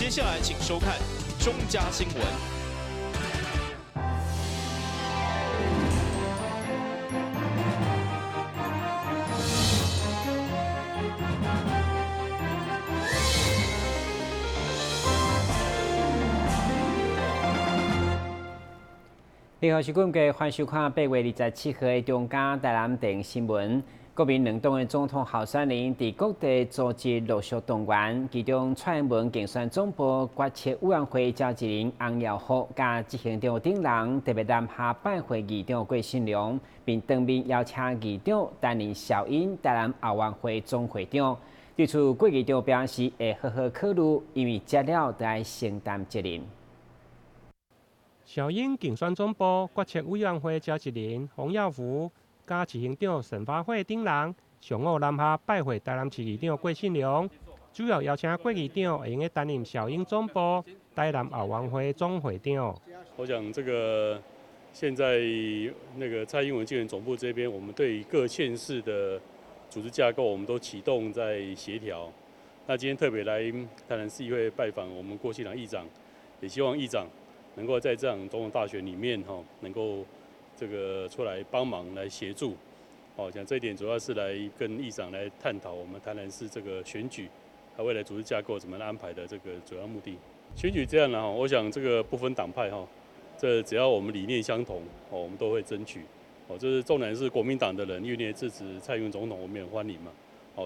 接下来请收看中嘉新闻。你好，是阮家欢收看8月27号的中嘉台南电新闻。国民两党的总统候选人伫各地组织陆续动员，其中蔡英文竞选总部决策委员会召集人洪耀福加执行长顶人特别南下拜会议长郭信良，并当面邀请议长担任小英台南奥运会总会长。对此，郭议长表示会好好考虑，因为接了就要承担责任。小英竞选总部决策委员会召集人洪耀福加执行长陈发会等人上午南下拜会台南市议长郭信良，主要邀请郭议长会用担任小英总部台南奥运会总会长。我想这个现在那个蔡英文竞选总部这边，我们对各县市的组织架构，我们都启动在协调。那今天特别来台南市议会拜访我们郭信良议长，也希望议长能够在这场总统大选里面能够这个出来帮忙来协助。讲这一点主要是来跟议长来探讨我们台南市这个选举，还未来组织架构怎么安排的这个主要目的。选举这样了我想这个不分党派这只要我们理念相同我们都会争取。这是纵然是国民党的人愿意支持蔡英文总统，我们也欢迎嘛。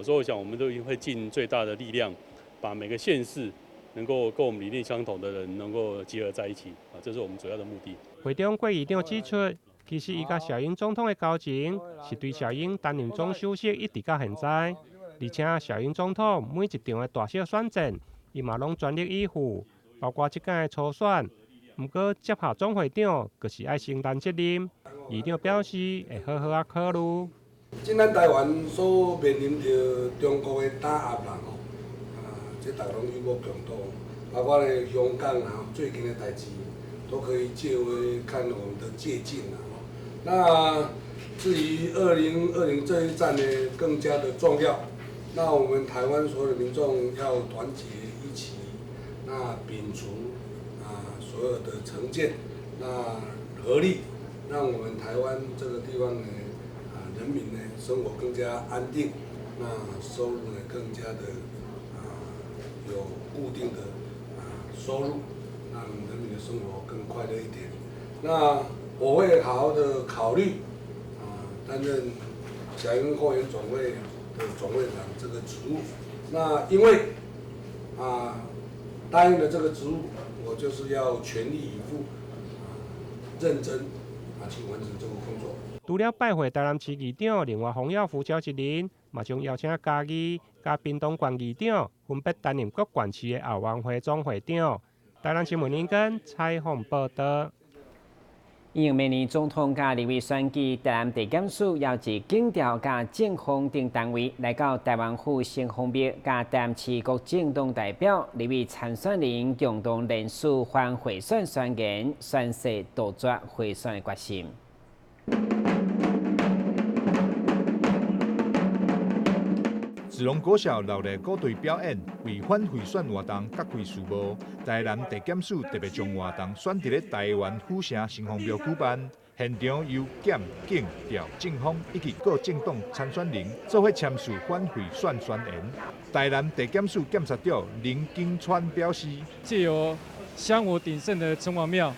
所以我想我们都会尽最大的力量，把每个县市能够跟我们理念相同的人能够结合在一起这是我们主要的目的。会长郭议长指出，其实伊甲小英总统的交情是对小英担任总首席一直到现在，而且小英总统每一场的大小选战，伊嘛拢全力以赴，包括即届的初选。不过接下总会长，就是要承担责任。议长表示会好好考虑。今咱台湾所面临着中国的打压啦这大家拢有目共睹，包括咧香港最近的代志，都可以借为看我们的借鉴啦。那至于2020这一战呢，更加的重要。那我们台湾所有的民众要团结一起，那摒除所有的成见，那合力，让我们台湾这个地方呢人民呢生活更加安定，那收入呢更加的有固定的收入，让人民的生活更快乐一点。那我会好好的考虑担任小英后援总会的总会长这个职务。那因为答应了这个职务，我就是要全力以赴认真去完成这个工作。除了拜会台南市议长，另外洪耀福召集人嘛将邀请嘉义、加屏东县议长分别担任各县市的奥运会总会长。台南新闻联跟采访报道。因应明年总统甲立委选举，台南地检署邀集警调甲政风等单位来到台湾府新丰庙，甲台南市各政党代表、立委参选人共同联署反贿选宣言，宣誓杜绝贿选的决心。子龙国小热烈鼓队表演，为反贿选活动各开序幕。台南地检署特别将活动选伫咧台湾府城新丰庙举办，现场由检、警、调、政风以及各政党参选人做伙签署反贿选宣言。台南地检署检察长林金川表示，借由香火鼎盛的城隍庙，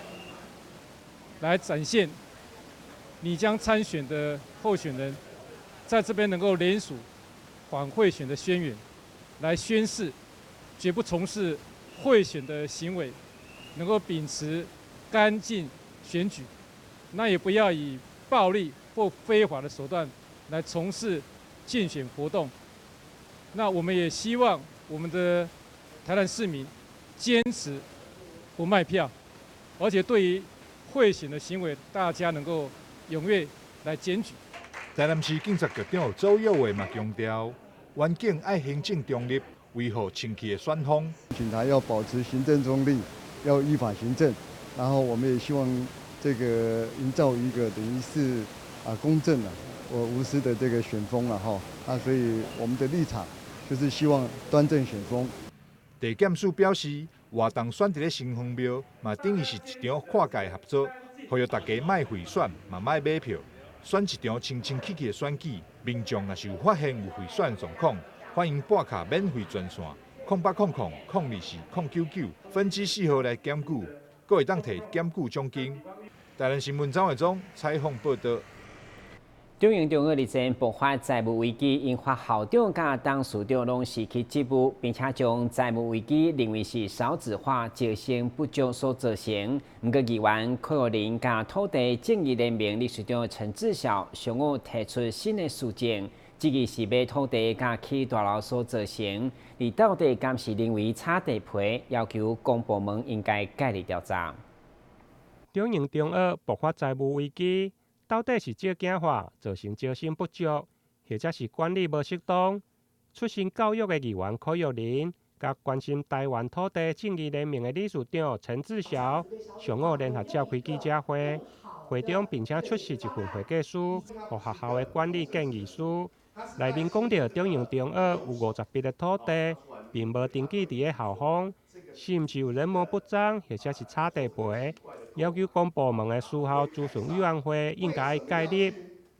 来展现你将参选的候选人在这边能够联署反贿选的宣言，来宣誓绝不从事贿选的行为，能够秉持干净选举，那也不要以暴力或非法的手段来从事竞选活动。那我们也希望我们的台南市民坚持不卖票，而且对于贿选的行为，大家能够踊跃来检举。台南市警察局长周耀伟嘛强调，员警爱行政中立，维护清气的选风。警察要保持行政中立，要依法行政，然后我们也希望这个营造一个等于是公正无私的这个选风所以我们的立场就是希望端正选风。地检署表示，活动选伫咧新丰庙，嘛等于是一场跨界合作，呼吁大家莫贿选，嘛莫买票，选一场清清气气的选举。民众若是有发现有贿选状况，欢迎拨卡免费专线0800-024-099分之4号来检举，阁会当摕检举奖金。台南新闻张伟忠采访报道。中营中学日前爆发债务危机，引发校长甲董事长拢失去职务，并且将债务危机认为是少子化招生不足所造成。不过，议员柯有林甲土地正义联盟理事长陈志孝上午提出新的事情，指疑是买土地甲起大楼所造成，而到底敢是认为炒地皮，要求公部门应该介入调查。中营中学爆发债务危机。到底是借镜化造成招生不足，或者是管理无适当？出身教育的议员柯玉林，甲关心台湾土地正义联盟的理事长陈志孝，上午联合召开记者会，会中并且出示一份会计书，予学校的管理建议书。内面讲到中营中学有50笔的土地，并无登记伫个校方，是毋是有人谋不臧，或者是炒地皮？要求公部门的事后咨询委员会应该介入，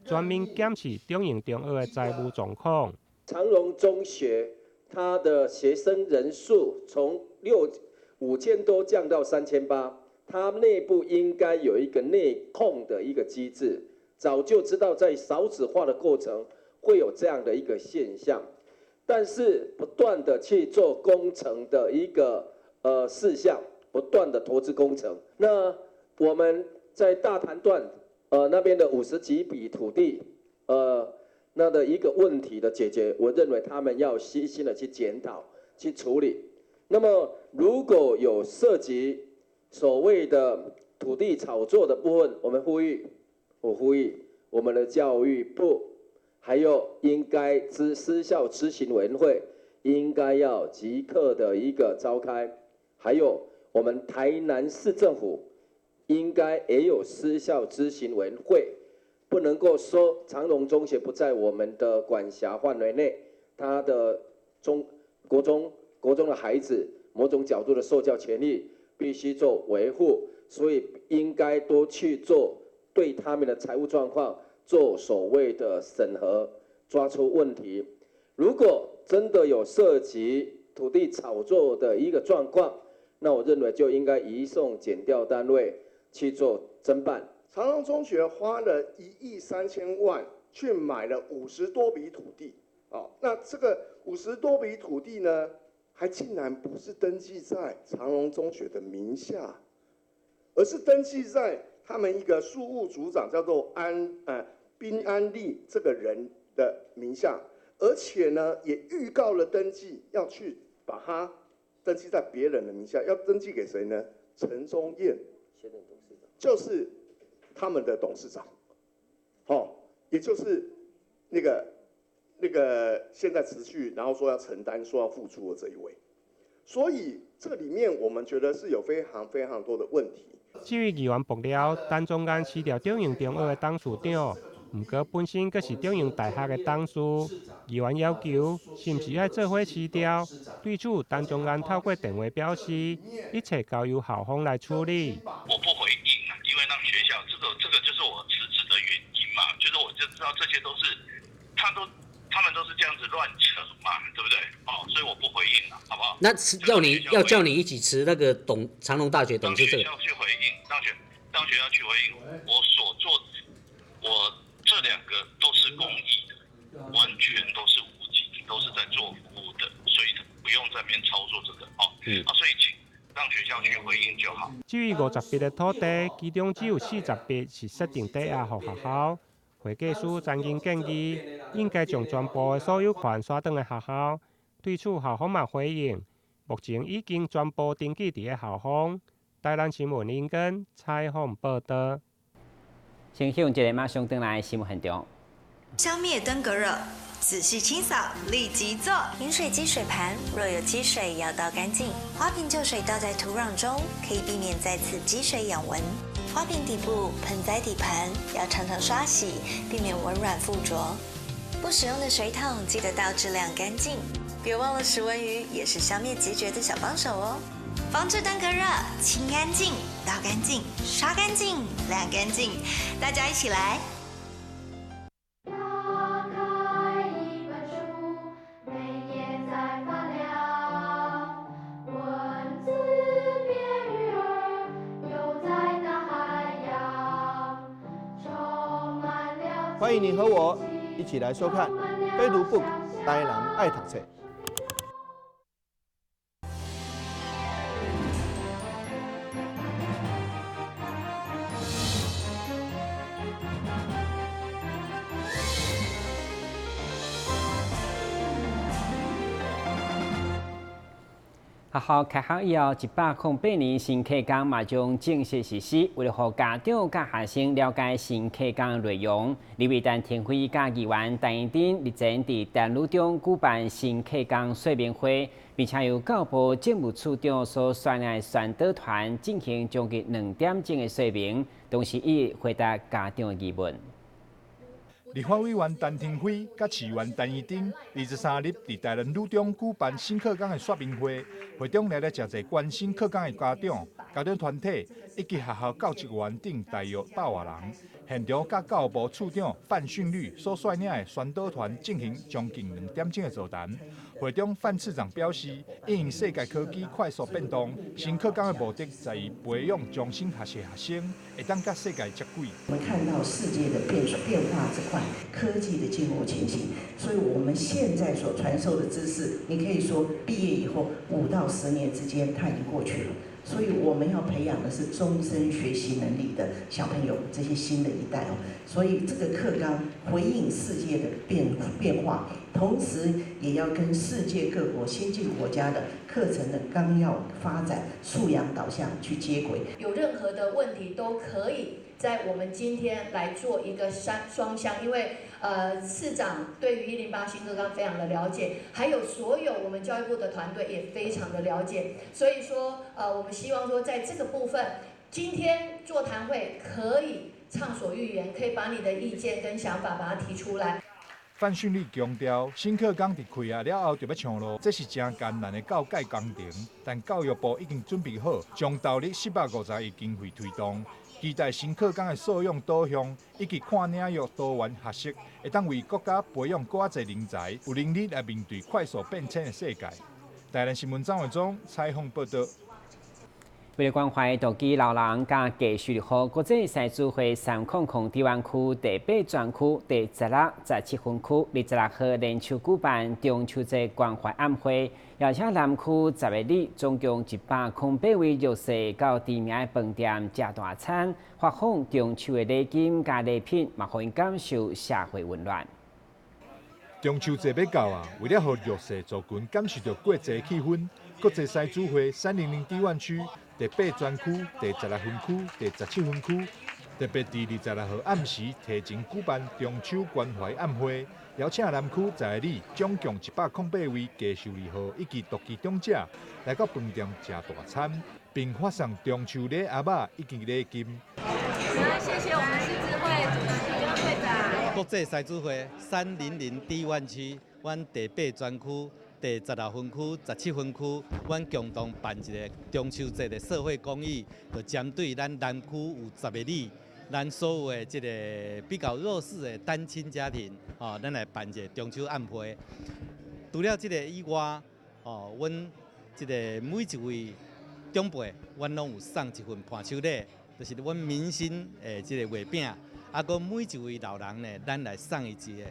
全面检视中营中学的财务状况。长荣中学它的学生人数从5000多降到3800，它内部应该有一个内控的一个机制。早就知道在少子化的过程会有这样的一个现象，但是不断的去做工程的一个事项。不断的投资工程，那我们在大潭段那边的50几笔土地，那的一个问题的解决，我认为他们要细心的去检讨、去处理。那么如果有涉及所谓的土地炒作的部分，我呼吁我们的教育部，还有应该私校咨询委员会，应该要即刻的一个召开，还有。我们台南市政府应该也有私校咨询委员会，不能够说长荣中学不在我们的管辖范围内，他的国中的孩子某种角度的受教权利必须做维护，所以应该多去做对他们的财务状况做所谓的审核，抓出问题。如果真的有涉及土地炒作的一个状况，那我认为就应该移送检调单位去做侦办。长荣中学花了1亿3千万去买了50多笔土地，那这个50多笔土地呢，还竟然不是登记在长荣中学的名下，而是登记在他们一个庶务组长叫做宾安利这个人的名下，而且呢也预告了登记要去把它。登记在别人的名下，要登记给谁呢？陈宗彦，就是他们的董事长，也就是那个现在持续，然后说要承担、说要付出的这一位。所以这里面我们觉得是有非常非常多的问题。至于议员爆料，陈宗彦辞掉中营中学的董事长。不过本身阁是中营大学的董事，议员要求是毋是要做伙辞掉？对此，陈宗彦透过电话表示，一切交由校方来处理。我不回应了，因为让学校这个就是我辞职的原因嘛，就是我就知道这些都是他们都是这样子乱扯嘛，对不对？所以我不回应了，好不好？那要叫你一起辞那个长荣大学董事长。让学校去回应，让学校去回应我所做我。这2个都是公益的，完全都是无尽，都是在做服务的，所以不用在那边操作这个所以请让学校去回应就好。至于50笔的土地，其中只有40笔是设定抵押给学校。会计师曾经建议，应该将全部的所有权刷转给学校。对此，校方嘛回应，目前已经全部登记伫个校方。台南新闻林根采访报道。先向一个马上登来新闻现场。消灭登革热，仔细清扫，立即做。饮水机水盘若有积水，要倒干净。花瓶旧水倒在土壤中，可以避免再次积水养蚊。花瓶底部、盆栽底盘要常常刷洗，避免蚊卵附着。不使用的水桶记得倒至晾干净。别忘了食蚊鱼也是消灭孑孓的小帮手哦。防治登革热，清干净、倒干净、刷干净、晾干净，大家一起来。欢迎你和我一起来收看《飞读 Book》台人爱读册。学校开学以后，108年新课纲嘛将正式实施。为了让家长甲学生了解新课纲内容，李伟丹天辉甲议员陈英丁日前伫淡路中举办新课纲说明会，并且由教育部政务处长所率领的宣导团进行将近2点钟的说明，同时亦回答家长的疑问。立法委员陈天辉甲市员陈义丁23日伫台南路中举办新课纲的说明会，会中来真侪关心课纲的家长团体以及学校教职员等大约100人。现场甲教育部处长范训律所率领的宣导团进行将近2点钟的座谈。会中范市长表示，因应世界科技快速变动，新课纲的目的在于培养终身学习学生，会当甲世界接轨。我们看到世界的变化之快，科技的进步情形，所以我们现在所传授的知识，你可以说毕业以后5到10年之间，它已经过去了。所以我们要培养的是终身学习能力的小朋友，这些新的一代哦。所以这个课纲回应世界的变化，同时也要跟世界各国先进国家的课程的纲要发展、素养导向去接轨。有任何的问题都可以在我们今天来做一个双向，因为市长对于108新课纲非常的了解，还有所有我们教育部的团队也非常的了解，所以说我们希望说在这个部分，今天座谈会可以畅所欲言，可以把你的意见跟想法把它提出来。范训律强调，新课纲伫开学了后就要上路，这是真艰难的教改工程，但教育部已经准备好，将投入450亿经费推动。期待新课纲的素养导向以及看领域多元学习，会当为国家培养更侪人才，有能力来面对快速变迁的世界。台南新闻张伟忠采访报道。为了关怀道基老人甲继续好，国际赛主会300台湾区第8专区第16、17分区26号连续举办中秋节关怀晚会，邀请南区10个里总共108位弱势到知名的饭店食大餐，发放中秋的礼金甲礼品，嘛互因感受社会温暖。中秋节要到啊，为了让弱势族群感受到过节气氛，国际赛主会300台湾区第8专区、第16分区、第17分区，特别伫26号暗时提前举办中秋关怀晚会，邀请南区10个里总共108位低收入户以及独居长者来到饭店吃大餐，并发送中秋礼盒仔以及礼金。谢谢我们狮子会主席跟会长。国际赛主会300台湾区，阮第8专区。第16分区、17分区，阮共同办一个中秋节的社会公益，就针对咱南区有10个里，咱所有的这个比较弱势的单亲家庭，咱来办一个中秋晚会。除了这个以外，阮这个每一位长辈，阮拢有送一份伴手礼，就是阮民心的这个月饼，啊，佮每一位老人呢，咱来送伊一个。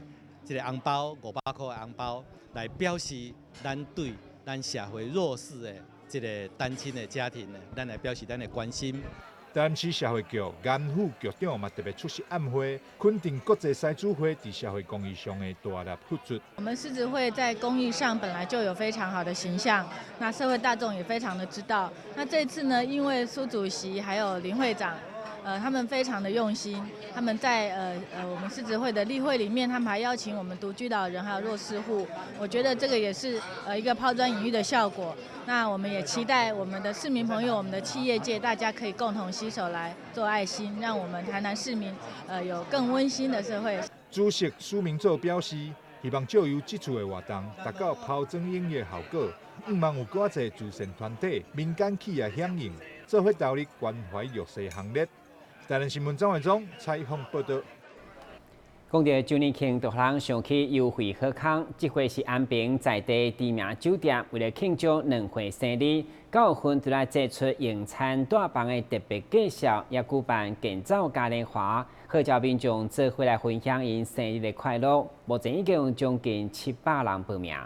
这个红包500块的红包，来表示咱对咱社会弱势的这个单亲的家庭呢，咱来表示咱的关心。台南市社会局颜副局长嘛特别出席晚会，肯定国际赛主会伫社会公益上的大力付出。我们狮子会在公益上本来就有非常好的形象，那社会大众也非常的知道。那这次呢，因为苏主席还有林会长。他们非常的用心，他们在我们狮子会的例会里面，他们还邀请我们独居老人还有弱势户，我觉得这个也是一个抛砖引玉的效果。那我们也期待我们的市民朋友、我们的企业界，大家可以共同携手来做爱心，让我们台南市民有更温馨的社会。主席苏明祖表示，希望借由这次的活动，达到抛砖引玉的效果，望有更侪慈善团体、民间企业响应，做伙投入关怀弱势行列。台南新闻张伟忠采访报道。讲到周年庆，就让人想起优惠好康。这回是安平在地知名酒店，为了庆祝2岁生日，9月份就来祭出用餐大房的特别介绍，也举办建造嘉年华，号召民众做伙来分享因生日的快乐。目前已经有将近700人报名。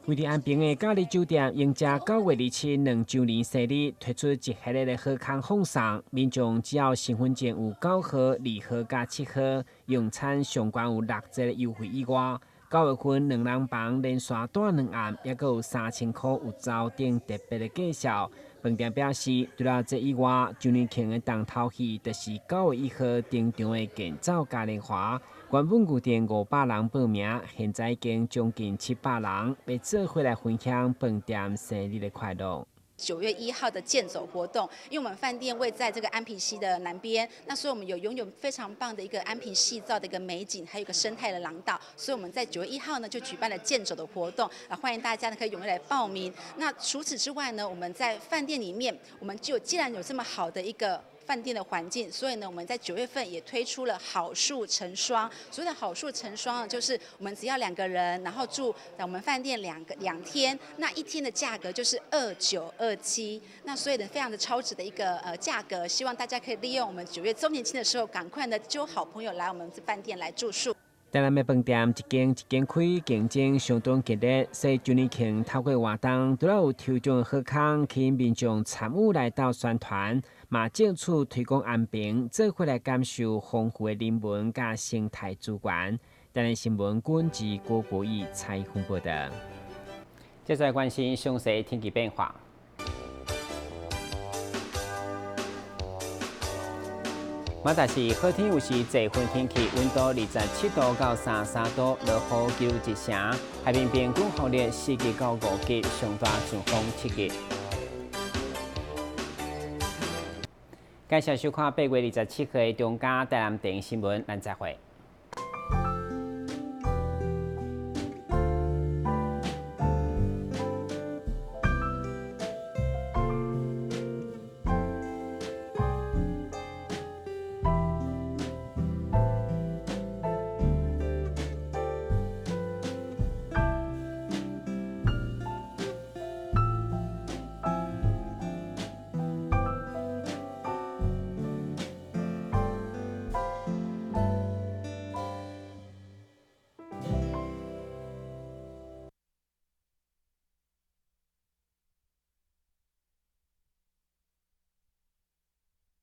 为伫安平的嘉丽酒店迎接9月27日2周年生日，推出一系列的好康奉送，民众只要身份证有9号、2号加7号，用餐上悬有6折的优惠以外，9月份2人房连续住2晚，也阁有3000块有招等特别的介绍。饭店表示，除了这以外，周年庆的重头戏就是9月1号登场的建造嘉年华。原本预定500人报名，现在已经将近700人，要做伙来分享饭店生日的快乐。9月1号的健走活动，因为我们饭店位在这个安平溪的南边，那所以我们拥有非常棒的一个安平溪造的一个美景，还有一个生态的廊道，所以我们在9月1号呢就举办了健走的活动，欢迎大家呢可以踊跃来报名。那除此之外呢，我们在饭店里面，我们既然有这么好的一个饭店的环境，所以呢，我们在9月份也推出了好树成双。所谓的好树成双，就是我们只要2个人，然后住在我们饭店2天，那1天的价格就是2927。那所以呢，非常的超值的一个价格，希望大家可以利用我们9月周年庆的时候，赶快呢揪好朋友来我们这饭店来住宿。台南的饭店一间一间开，竞争相当激烈。所以周年庆透过活动，除了有抽奖好康，吸引民众参与来到宣传，嘛正处推广安平，做伙来感受丰富的人文甲生态资源。台南新闻管制郭国义采访报道。接下来关心详细天气变化。马达是好天有时这份天气，温度27度到33度，落雨求一成。海面平均风力4级到5级，上大阵风7级。感谢收看8月27号的中嘉台南电视新闻，咱再会。